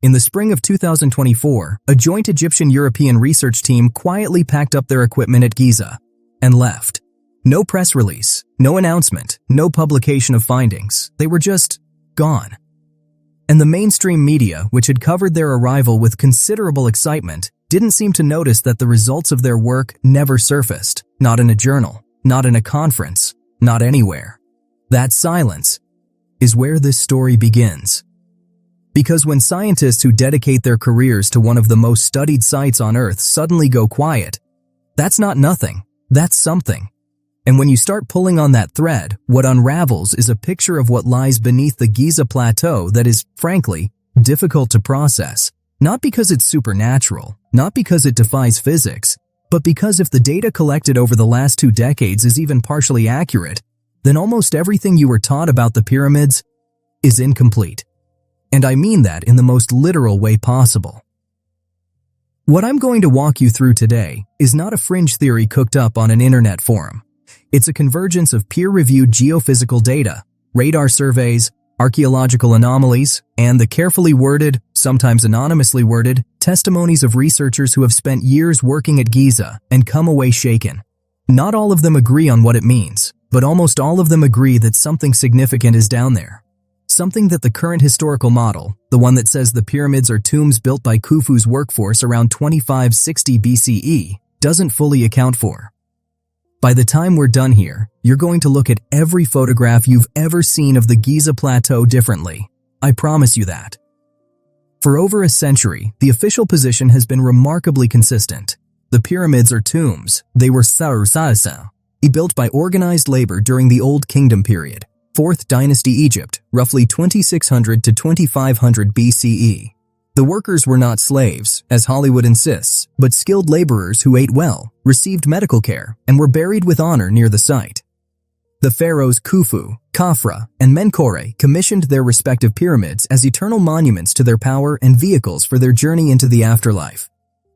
In the spring of 2024, a joint Egyptian-European research team quietly packed up their equipment at Giza and left. No press release, no announcement, no publication of findings. They were just gone. And the mainstream media, which had covered their arrival with considerable excitement, didn't seem to notice that the results of their work never surfaced. Not in a journal, not in a conference, not anywhere. That silence is where this story begins. Because when scientists who dedicate their careers to one of the most studied sites on Earth suddenly go quiet, that's not nothing, that's something. And when you start pulling on that thread, what unravels is a picture of what lies beneath the Giza Plateau that is, frankly, difficult to process. Not because it's supernatural, not because it defies physics, but because if the data collected over the last 2 decades is even partially accurate, then almost everything you were taught about the pyramids is incomplete. And I mean that in the most literal way possible. What I'm going to walk you through today is not a fringe theory cooked up on an internet forum. It's a convergence of peer-reviewed geophysical data, radar surveys, archaeological anomalies, and the carefully worded, sometimes anonymously worded, testimonies of researchers who have spent years working at Giza and come away shaken. Not all of them agree on what it means, but almost all of them agree that something significant is down there. Something that the current historical model, the one that says the pyramids are tombs built by Khufu's workforce around 2560 BCE, doesn't fully account for. By the time we're done here, you're going to look at every photograph you've ever seen of the Giza Plateau differently. I promise you that. For over a century, the official position has been remarkably consistent. The pyramids are tombs. They were built by organized labor during the Old Kingdom period, 4th Dynasty Egypt, roughly 2600 to 2500 BCE. The workers were not slaves, as Hollywood insists, but skilled laborers who ate well, received medical care, and were buried with honor near the site. The pharaohs Khufu, Khafra, and Menkaure commissioned their respective pyramids as eternal monuments to their power and vehicles for their journey into the afterlife.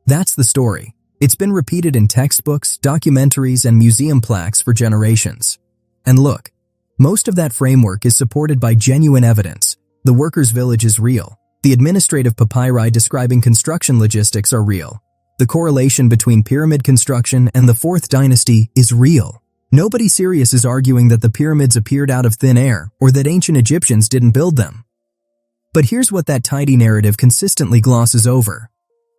That's the story. It's been repeated in textbooks, documentaries, and museum plaques for generations. And look, most of that framework is supported by genuine evidence. The workers' village is real. The administrative papyri describing construction logistics are real. The correlation between pyramid construction and the 4th dynasty is real. Nobody serious is arguing that the pyramids appeared out of thin air or that ancient Egyptians didn't build them. But here's what that tidy narrative consistently glosses over.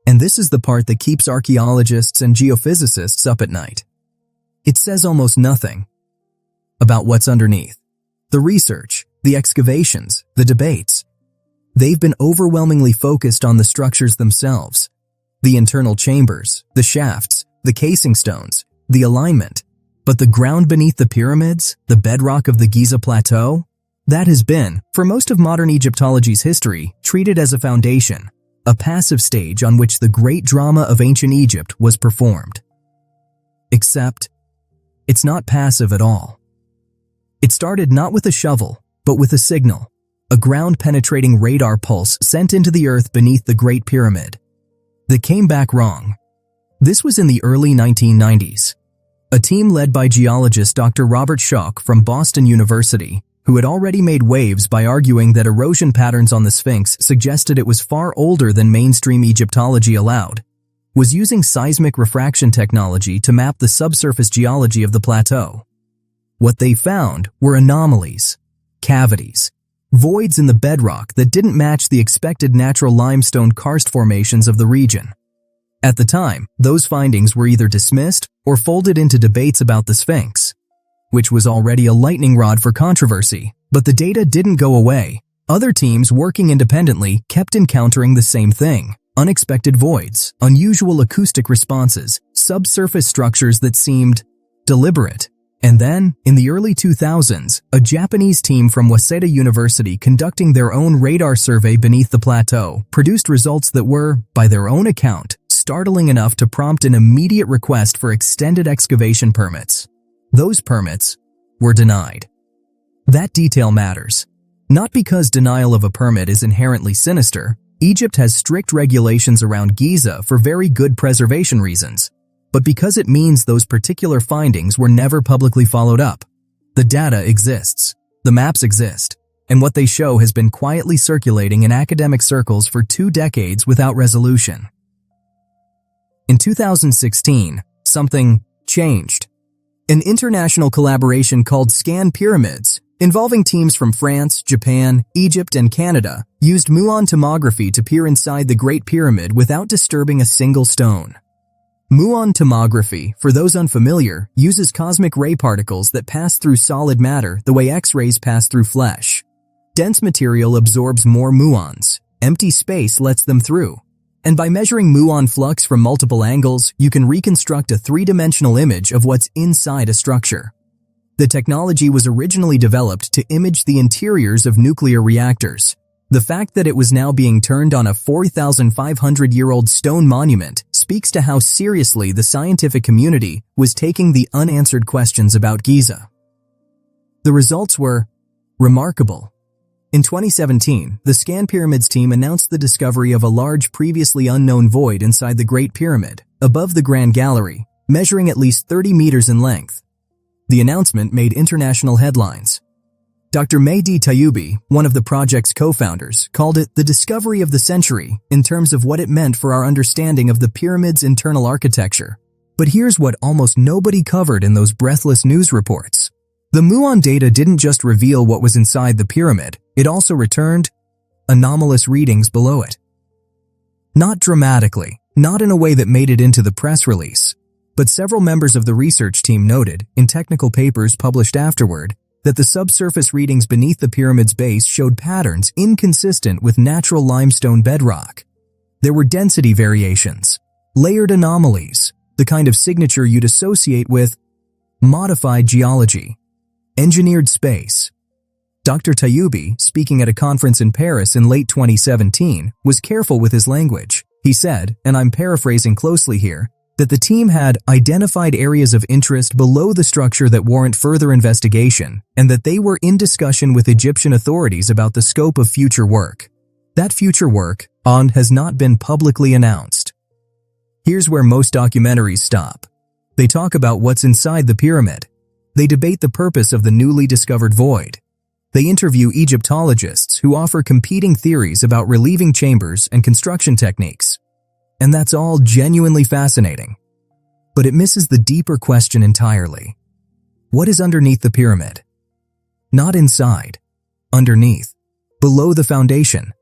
And this is the part that keeps archaeologists and geophysicists up at night. It says almost nothing about what's underneath. The research, the excavations, the debates. They've been overwhelmingly focused on the structures themselves. The internal chambers, the shafts, the casing stones, the alignment. But the ground beneath the pyramids, the bedrock of the Giza Plateau, that has been, for most of modern Egyptology's history, treated as a foundation, a passive stage on which the great drama of ancient Egypt was performed. Except, it's not passive at all. It started not with a shovel, but with a signal, a ground-penetrating radar pulse sent into the earth beneath the Great Pyramid. That came back wrong. This was in the early 1990s. A team led by geologist Dr. Robert Schoch from Boston University, who had already made waves by arguing that erosion patterns on the Sphinx suggested it was far older than mainstream Egyptology allowed, was using seismic refraction technology to map the subsurface geology of the plateau. What they found were anomalies, cavities, voids in the bedrock that didn't match the expected natural limestone karst formations of the region. At the time, those findings were either dismissed or folded into debates about the Sphinx, which was already a lightning rod for controversy, but the data didn't go away. Other teams working independently kept encountering the same thing: unexpected voids, unusual acoustic responses, subsurface structures that seemed deliberate. And then, in the early 2000s, a Japanese team from Waseda University conducting their own radar survey beneath the plateau produced results that were, by their own account, startling enough to prompt an immediate request for extended excavation permits. Those permits were denied. That detail matters. Not because denial of a permit is inherently sinister. Egypt has strict regulations around Giza for very good preservation reasons, but because it means those particular findings were never publicly followed up. The data exists, the maps exist, and what they show has been quietly circulating in academic circles for 2 decades without resolution. In 2016, something changed. An international collaboration called Scan Pyramids, involving teams from France, Japan, Egypt, and Canada, used muon tomography to peer inside the Great Pyramid without disturbing a single stone. Muon tomography, for those unfamiliar, uses cosmic ray particles that pass through solid matter the way X-rays pass through flesh. Dense material absorbs more muons, empty space lets them through. And by measuring muon flux from multiple angles, you can reconstruct a 3-dimensional image of what's inside a structure. The technology was originally developed to image the interiors of nuclear reactors. The fact that it was now being turned on a 4,500-year-old stone monument speaks to how seriously the scientific community was taking the unanswered questions about Giza. The results were remarkable. In 2017, the Scan Pyramids team announced the discovery of a large previously unknown void inside the Great Pyramid, above the Grand Gallery, measuring at least 30 meters in length. The announcement made international headlines. Dr. Mehdi Tayyoubi, one of the project's co-founders, called it the discovery of the century in terms of what it meant for our understanding of the pyramid's internal architecture. But here's what almost nobody covered in those breathless news reports. The muon data didn't just reveal what was inside the pyramid, it also returned anomalous readings below it. Not dramatically, not in a way that made it into the press release, but several members of the research team noted, in technical papers published afterward, that the subsurface readings beneath the pyramid's base showed patterns inconsistent with natural limestone bedrock. There were density variations, layered anomalies, the kind of signature you'd associate with modified geology, engineered space. Dr. Tayyoubi, speaking at a conference in Paris in late 2017, was careful with his language. He said, and I'm paraphrasing closely here, that the team had identified areas of interest below the structure that warrant further investigation, and that they were in discussion with Egyptian authorities about the scope of future work. That future work, has not been publicly announced. Here's where most documentaries stop. They talk about what's inside the pyramid. They debate the purpose of the newly discovered void. They interview Egyptologists who offer competing theories about relieving chambers and construction techniques. And that's all genuinely fascinating. But it misses the deeper question entirely. What is underneath the pyramid? Not inside. Underneath. Below the foundation.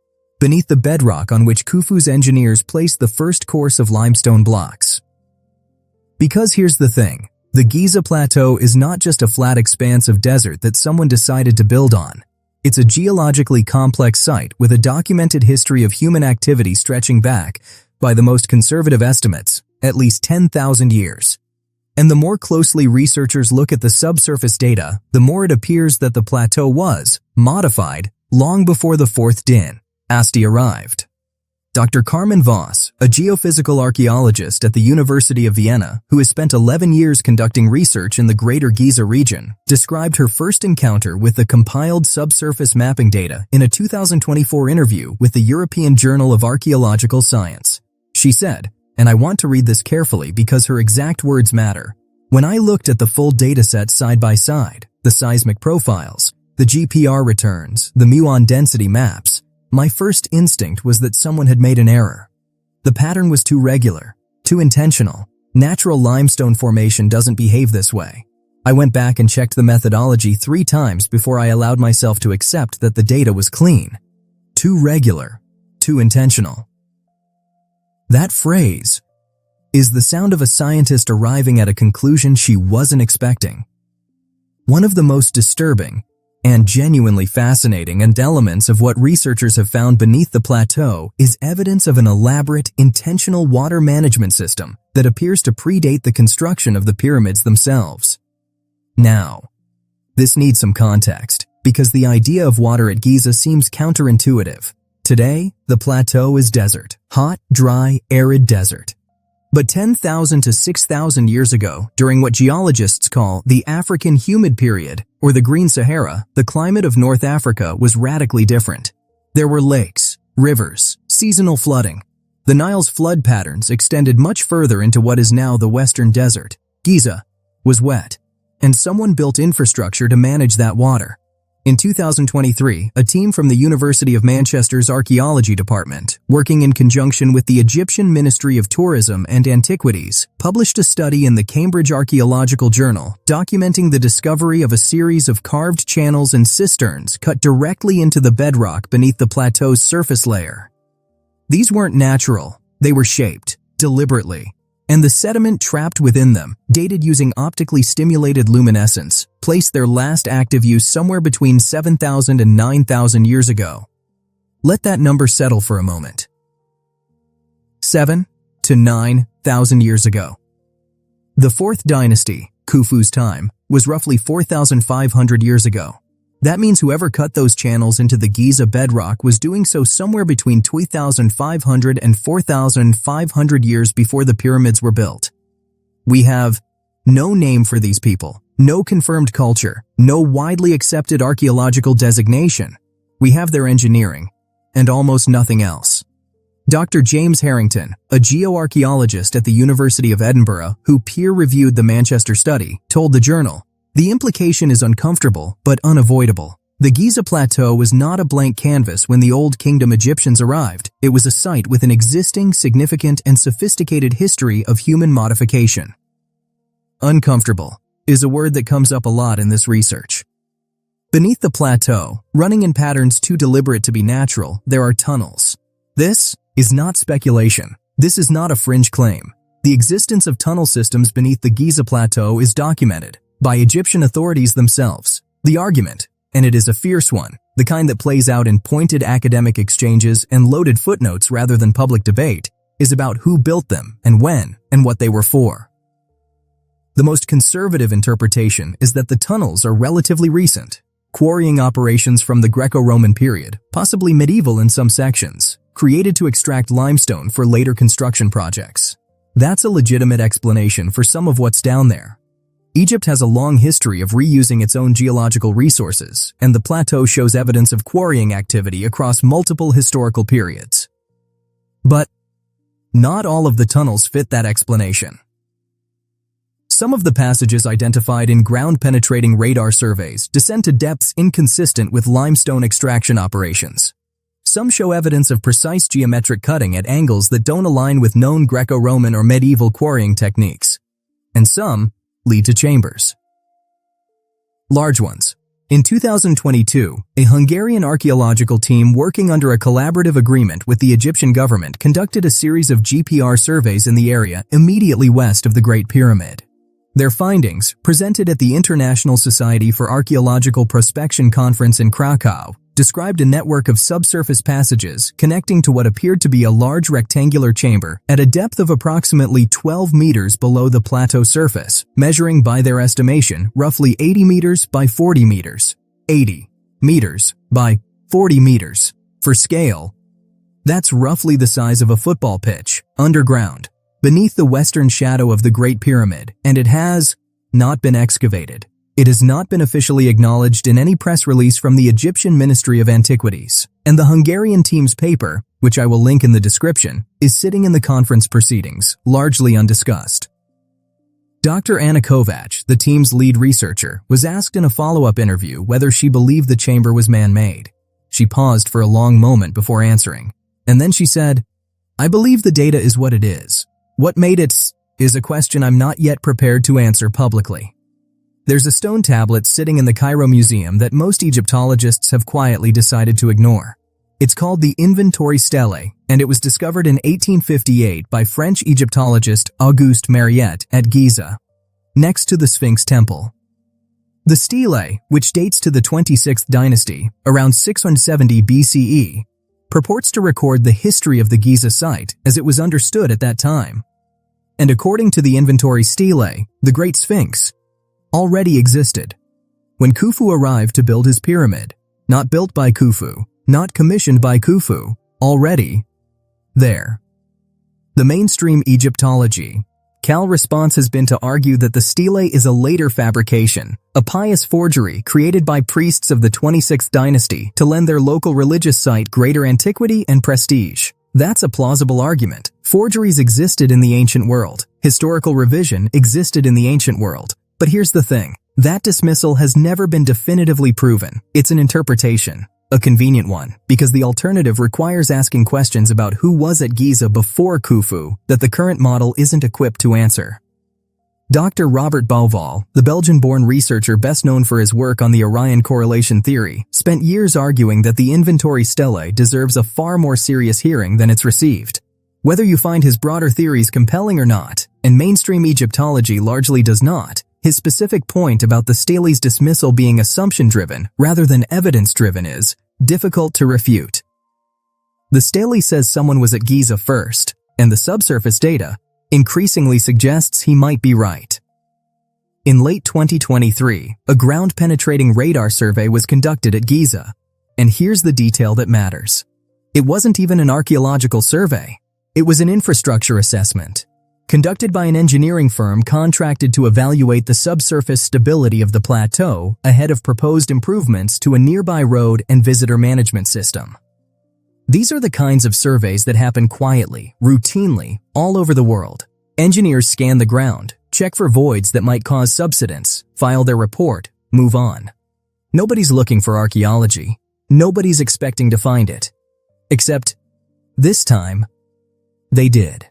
Beneath the bedrock on which Khufu's engineers placed the first course of limestone blocks. Because here's the thing. The Giza Plateau is not just a flat expanse of desert that someone decided to build on. It's a geologically complex site with a documented history of human activity stretching back, by the most conservative estimates, at least 10,000 years. And the more closely researchers look at the subsurface data, the more it appears that the plateau was modified long before the fourth dynasty arrived. Dr. Carmen Voss, a geophysical archaeologist at the University of Vienna who has spent 11 years conducting research in the Greater Giza region, described her first encounter with the compiled subsurface mapping data in a 2024 interview with the European Journal of Archaeological Science. She said, and I want to read this carefully because her exact words matter, "When I looked at the full dataset side by side, the seismic profiles, the GPR returns, the muon density maps, my first instinct was that someone had made an error. The pattern was too regular, too intentional. Natural limestone formation doesn't behave this way. I went back and checked the methodology 3 times before I allowed myself to accept that the data was clean. Too regular, too intentional." That phrase is the sound of a scientist arriving at a conclusion she wasn't expecting. One of the most disturbing and genuinely fascinating elements of what researchers have found beneath the plateau is evidence of an elaborate, intentional water management system that appears to predate the construction of the pyramids themselves. Now, this needs some context, because the idea of water at Giza seems counterintuitive. Today, the plateau is desert, hot, dry, arid desert. But 10,000 to 6,000 years ago, during what geologists call the African humid period, or the Green Sahara, the climate of North Africa was radically different. There were lakes, rivers, seasonal flooding. The Nile's flood patterns extended much further into what is now the Western Desert. Giza was wet, and someone built infrastructure to manage that water. In 2023, a team from the University of Manchester's Archaeology department, working in conjunction with the Egyptian Ministry of Tourism and Antiquities, published a study in the Cambridge Archaeological Journal documenting the discovery of a series of carved channels and cisterns cut directly into the bedrock beneath the plateau's surface layer. These weren't natural, they were shaped, deliberately, and the sediment trapped within them, dated using optically stimulated luminescence, placed their last active use somewhere between 7,000 and 9,000 years ago. Let that number settle for a moment. 7 to 9,000 years ago. The fourth dynasty, Khufu's time, was roughly 4,500 years ago. That means whoever cut those channels into the Giza bedrock was doing so somewhere between 2,500 and 4,500 years before the pyramids were built. We have no name for these people, no confirmed culture, no widely accepted archaeological designation. We have their engineering, and almost nothing else. Dr. James Harrington, a geoarchaeologist at the University of Edinburgh who peer-reviewed the Manchester study, told the journal, "The implication is uncomfortable but unavoidable. The Giza Plateau was not a blank canvas when the Old Kingdom Egyptians arrived. It was a site with an existing, significant, and sophisticated history of human modification." Uncomfortable is a word that comes up a lot in this research. Beneath the plateau, running in patterns too deliberate to be natural, there are tunnels. This is not speculation. This is not a fringe claim. The existence of tunnel systems beneath the Giza Plateau is documented by Egyptian authorities themselves. The argument, and it is a fierce one, the kind that plays out in pointed academic exchanges and loaded footnotes rather than public debate, is about who built them and when and what they were for. The most conservative interpretation is that the tunnels are relatively recent, quarrying operations from the Greco-Roman period, possibly medieval in some sections, created to extract limestone for later construction projects. That's a legitimate explanation for some of what's down there. Egypt has a long history of reusing its own geological resources, and the plateau shows evidence of quarrying activity across multiple historical periods. But not all of the tunnels fit that explanation. Some of the passages identified in ground-penetrating radar surveys descend to depths inconsistent with limestone extraction operations. Some show evidence of precise geometric cutting at angles that don't align with known Greco-Roman or medieval quarrying techniques. And some lead to chambers. Large ones. In 2022, a Hungarian archaeological team working under a collaborative agreement with the Egyptian government conducted a series of GPR surveys in the area immediately west of the Great Pyramid. Their findings, presented at the International Society for Archaeological Prospection Conference in Krakow, described a network of subsurface passages connecting to what appeared to be a large rectangular chamber at a depth of approximately 12 meters below the plateau surface, measuring by their estimation roughly 80 meters by 40 meters. 80 meters by 40 meters. For scale, that's roughly the size of a football pitch, underground, beneath the western shadow of the Great Pyramid, and it has not been excavated. It has not been officially acknowledged in any press release from the Egyptian Ministry of Antiquities, and the Hungarian team's paper, which I will link in the description, is sitting in the conference proceedings, largely undiscussed. Dr. Anna Kovac, the team's lead researcher, was asked in a follow-up interview whether she believed the chamber was man-made. She paused for a long moment before answering, and then she said, "I believe the data is what it is. What made it is a question I'm not yet prepared to answer publicly." There's a stone tablet sitting in the Cairo Museum that most Egyptologists have quietly decided to ignore. It's called the Inventory Stele, and it was discovered in 1858 by French Egyptologist Auguste Mariette at Giza, next to the Sphinx Temple. The stele, which dates to the 26th dynasty, around 670 BCE, purports to record the history of the Giza site as it was understood at that time. And according to the Inventory Stele, the Great Sphinx already existed when Khufu arrived to build his pyramid. Not built by Khufu, not commissioned by Khufu, already there. The mainstream Egyptology Cal response has been to argue that the stele is a later fabrication, a pious forgery created by priests of the 26th dynasty to lend their local religious site greater antiquity and prestige. That's a plausible argument. Forgeries existed in the ancient world. Historical revision existed in the ancient world. But here's the thing. That dismissal has never been definitively proven. It's an interpretation, a convenient one, because the alternative requires asking questions about who was at Giza before Khufu that the current model isn't equipped to answer. Dr. Robert Bouval, the Belgian-born researcher best known for his work on the Orion correlation theory, spent years arguing that the inventory stele deserves a far more serious hearing than it's received. Whether you find his broader theories compelling or not, and mainstream Egyptology largely does not, his specific point about the stele's dismissal being assumption-driven rather than evidence-driven is difficult to refute. The stele says someone was at Giza first, and the subsurface data increasingly suggests he might be right. In late 2023, a ground-penetrating radar survey was conducted at Giza, and here's the detail that matters. It wasn't even an archaeological survey. It was an infrastructure assessment, conducted by an engineering firm contracted to evaluate the subsurface stability of the plateau ahead of proposed improvements to a nearby road and visitor management system. These are the kinds of surveys that happen quietly, routinely, all over the world. Engineers scan the ground, check for voids that might cause subsidence, file their report, move on. Nobody's looking for archaeology. Nobody's expecting to find it. Except, this time, they did.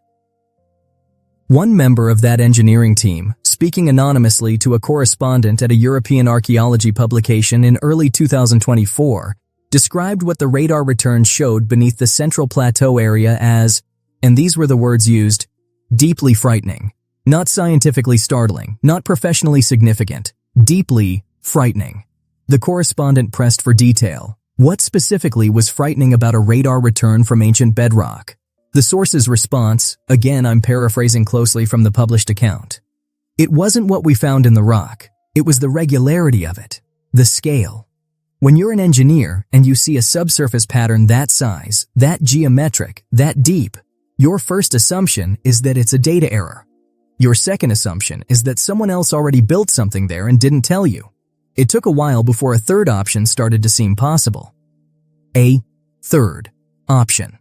One member of that engineering team, speaking anonymously to a correspondent at a European archaeology publication in early 2024, described what the radar returns showed beneath the central plateau area as, and these were the words used, deeply frightening. Not scientifically startling, not professionally significant, deeply frightening. The correspondent pressed for detail. What specifically was frightening about a radar return from ancient bedrock? The source's response, again I'm paraphrasing closely from the published account. It wasn't what we found in the rock, it was the regularity of it, the scale. When you're an engineer and you see a subsurface pattern that size, that geometric, that deep, your first assumption is that it's a data error. Your second assumption is that someone else already built something there and didn't tell you. It took a while before a third option started to seem possible. A third option.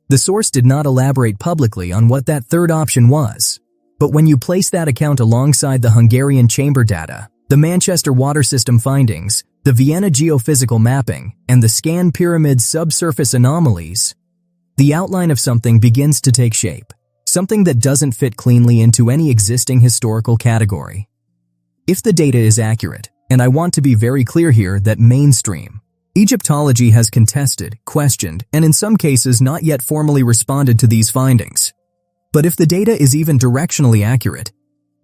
The source did not elaborate publicly on what that third option was, but when you place that account alongside the Hungarian chamber data, the Manchester water system findings, the Vienna geophysical mapping, and the Scan Pyramid subsurface anomalies, the outline of something begins to take shape, something that doesn't fit cleanly into any existing historical category. If the data is accurate, and I want to be very clear here that mainstream Egyptology has contested, questioned, and in some cases not yet formally responded to these findings. But if the data is even directionally accurate,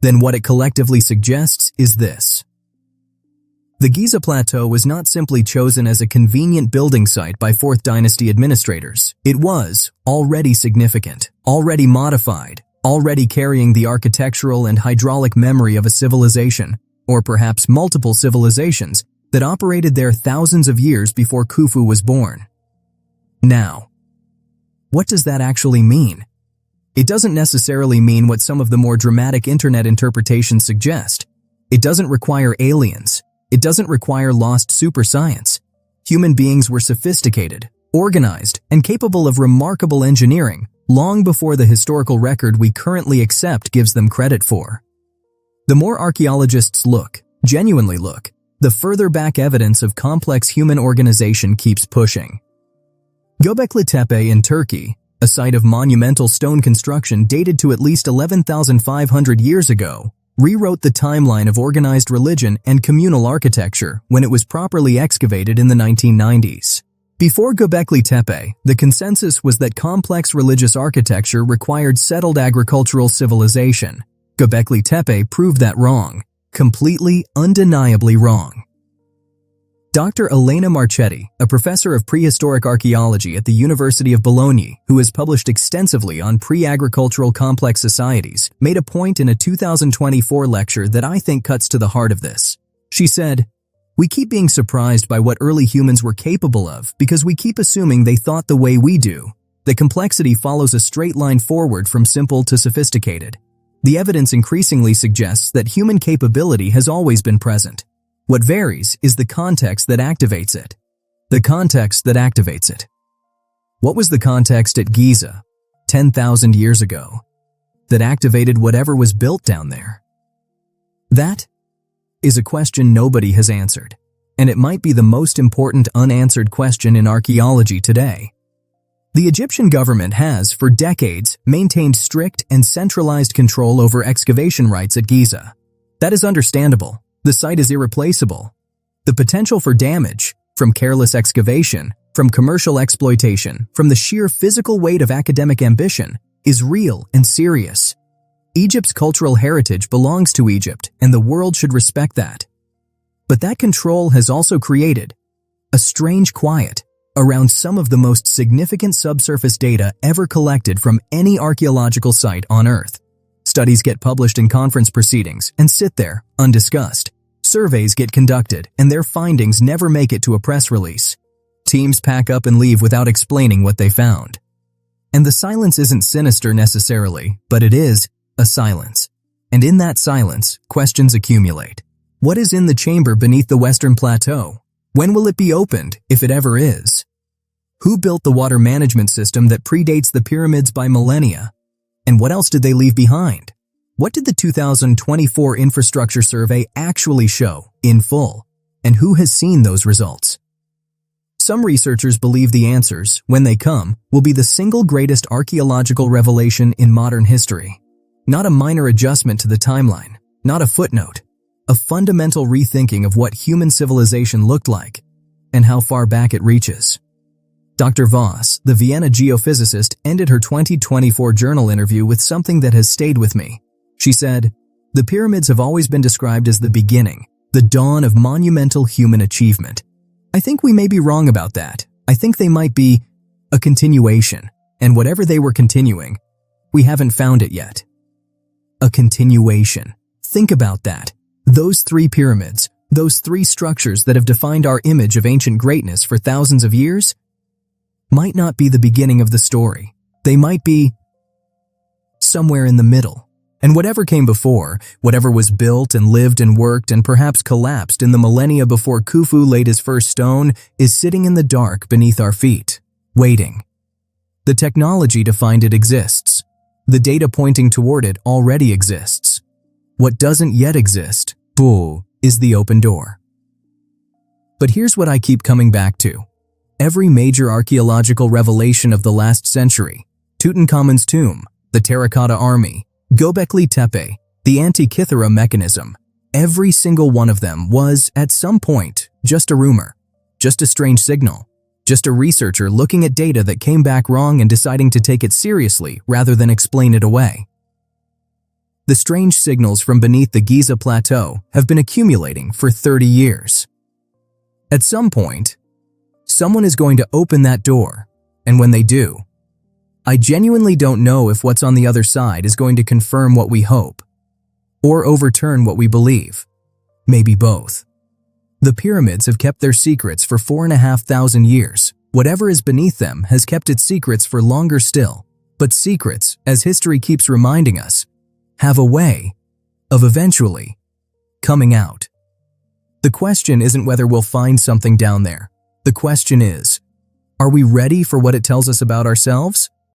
then what it collectively suggests is this. The Giza Plateau was not simply chosen as a convenient building site by 4th Dynasty administrators. It was already significant, already modified, already carrying the architectural and hydraulic memory of a civilization, or perhaps multiple civilizations, that operated there thousands of years before Khufu was born. Now, what does that actually mean? It doesn't necessarily mean what some of the more dramatic internet interpretations suggest. It doesn't require aliens. It doesn't require lost super science. Human beings were sophisticated, organized, and capable of remarkable engineering long before the historical record we currently accept gives them credit for. The more archaeologists look, genuinely look, the further back evidence of complex human organization keeps pushing. Göbekli Tepe in Turkey, a site of monumental stone construction dated to at least 11,500 years ago, rewrote the timeline of organized religion and communal architecture when it was properly excavated in the 1990s. Before Göbekli Tepe, the consensus was that complex religious architecture required settled agricultural civilization. Göbekli Tepe proved that wrong, completely, undeniably wrong. Dr. Elena Marchetti, a professor of prehistoric archaeology at the University of Bologna, who has published extensively on pre-agricultural complex societies, made a point in a 2024 lecture that I think cuts to the heart of this. She said, "We keep being surprised by what early humans were capable of because we keep assuming they thought the way we do. The complexity follows a straight line forward from simple to sophisticated. The evidence increasingly suggests that human capability has always been present. What varies is the context that activates it. The context that activates it." What was the context at Giza, 10,000 years ago, that activated whatever was built down there? That is a question nobody has answered, and it might be the most important unanswered question in archaeology today. The Egyptian government has, for decades, maintained strict and centralized control over excavation rights at Giza. That is understandable. The site is irreplaceable. The potential for damage, from careless excavation, from commercial exploitation, from the sheer physical weight of academic ambition, is real and serious. Egypt's cultural heritage belongs to Egypt, and the world should respect that. But that control has also created a strange quiet around some of the most significant subsurface data ever collected from any archaeological site on Earth. Studies get published in conference proceedings and sit there, undiscussed. Surveys get conducted, and their findings never make it to a press release. Teams pack up and leave without explaining what they found. And the silence isn't sinister necessarily, but it is a silence. And in that silence, questions accumulate. What is in the chamber beneath the Western Plateau? When will it be opened, if it ever is? Who built the water management system that predates the pyramids by millennia? And what else did they leave behind? What did the 2024 infrastructure survey actually show, in full? And who has seen those results? Some researchers believe the answers, when they come, will be the single greatest archaeological revelation in modern history. Not a minor adjustment to the timeline, not a footnote, a fundamental rethinking of what human civilization looked like and how far back it reaches. Dr. Voss, the Vienna geophysicist, ended her 2024 journal interview with something that has stayed with me. She said, "The pyramids have always been described as the beginning, the dawn of monumental human achievement. I think we may be wrong about that. I think they might be a continuation, and whatever they were continuing, we haven't found it yet." A continuation. Think about that. Those three pyramids, those three structures that have defined our image of ancient greatness for thousands of years, might not be the beginning of the story. They might be somewhere in the middle. And whatever came before, whatever was built and lived and worked and perhaps collapsed in the millennia before Khufu laid his first stone, is sitting in the dark beneath our feet, waiting. The technology to find it exists. The data pointing toward it already exists. What doesn't yet exist, is the open door. But here's what I keep coming back to. Every major archaeological revelation of the last century, Tutankhamun's tomb, the Terracotta Army, Göbekli Tepe, the Antikythera mechanism, every single one of them was, at some point, just a rumor, just a strange signal, just a researcher looking at data that came back wrong and deciding to take it seriously rather than explain it away. The strange signals from beneath the Giza Plateau have been accumulating for 30 years. At some point, someone is going to open that door, and when they do, I genuinely don't know if what's on the other side is going to confirm what we hope, or overturn what we believe. Maybe both. The pyramids have kept their secrets for 4,500 years. Whatever is beneath them has kept its secrets for longer still. But secrets, as history keeps reminding us, have a way of eventually coming out. The question isn't whether we'll find something down there. The question is, are we ready for what it tells us about ourselves?